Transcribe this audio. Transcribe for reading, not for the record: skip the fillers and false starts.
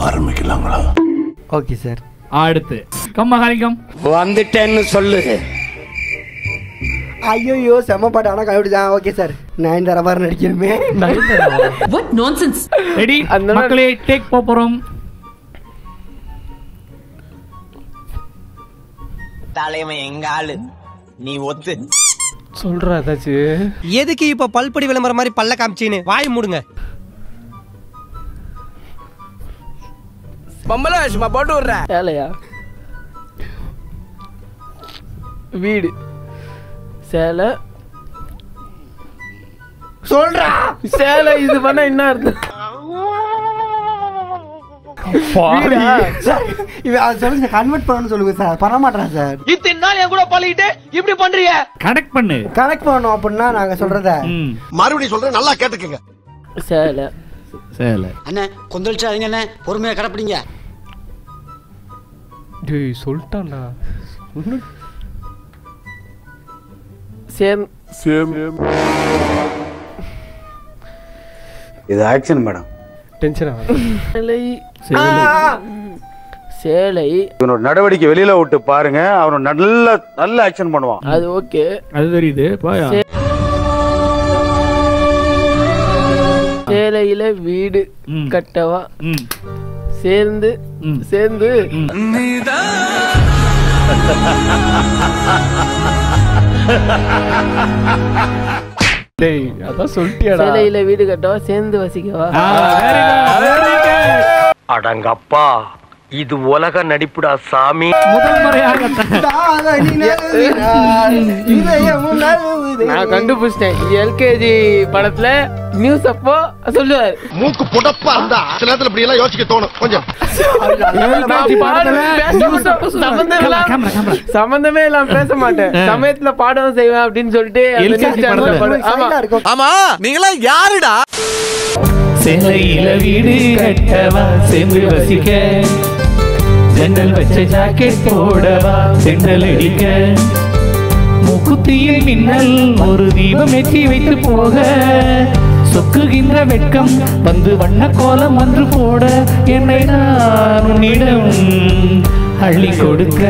ஆரம்பிக்கலாங்களா? Okay sir. அடுத்து கம்மகாலிங்கம் வந்துட்டேன்னு சொல்லு. ஐயோ செம்ம பாட்டு. ஆனால் கண்டுபிடிச்சான். Okay sir. நான் இந்த ரபார் நடிக்கணுமே. ரெடி மக்களே, டேக் போறோம். தலைமை எங்க ஆளு, நீ ஒத்து சொல்ற ஏதாச்சு. எதுக்கு இப்ப பல்படி விளம்பரம் மாதிரி பல்ல காமிச்சின்னு வாய் மூடுங்க. பொம்பளை சும்மா போட்டு விடுற. சேலையா? வீடு சேலை சொல்றா. சேலை இது பண்ண என்ன அர்த்தம்? சொல்லுங்க, கன்வெர்ட் பண்ணணும்னு சொல்லுங்க சார். பண்ண மாட்டேன் சார். இத்தனை நாள் என் கூட பழகிட்டு இப்படி பண்றீங்க. கனெக்ட் பண்ணு. கனெக்ட் பண்ணணும் அப்படின்னா நாங்க சொல்றத மறுபடியும் சொல்றேன், நல்லா கேட்டுக்கங்க. சேலை சேலை. அண்ணே கொந்தளிச்சாதீங்க அண்ணே, பொறுமையா கடப்பிடிங்க. டேய் சொல்லிட்டான்டா. Same same. இது ஆக்ஷன் மேடம். டென்ஷன் ஆகாத. சேலை சேலை இவனோட நடவடிக்கை வெளியில விட்டு பாருங்க, அவன் நல்ல ஆக்ஷன் பண்ணுவான். அது ஓகே, அது தெரியுது. சேலையில வீடு கட்டவா சேர்ந்து சேர்ந்து டேய் அதான் சொல்லிட்டியாடா. சேலையில வீடு கட்டவா சேர்ந்து வசிக்கவா. அடங்கப்பா, இது உலக நடிப்புடா சாமி. முதல் முறையாக நான் கண்டுபிடிச்சிட்டேன். எல்கேஜி படத்துல நியூஸ் அப்போ சொல்லுவார். மூக்கு புடப்பா இருந்தா சில நேரத்துல இப்படி எல்லாம் யோசிக்க தோணும் கொஞ்சம். சம்பந்தமே இல்லாம பேச மாட்டேன், சமயத்துல பாடவும் செய்வேன் அப்படின்னு சொல்லிட்டு. ஆமா, நீங்களா யாருடா? சேலையில வீடு கட்டவா சேர்ந்து வசிக்க, ஜன்னல் வச்ச ஜாக்கெட் போடவா சென்றல் அடிக்க, முக்குத்தியில் மின்னல் ஒரு தீபம் ஏற்றி வைத்து போக, சொக்குகின்ற வெட்கம் வந்து வண்ண கோலம் ஒன்று போட, என்னை நான் உன்னிடம் அள்ளி கொடுக்க,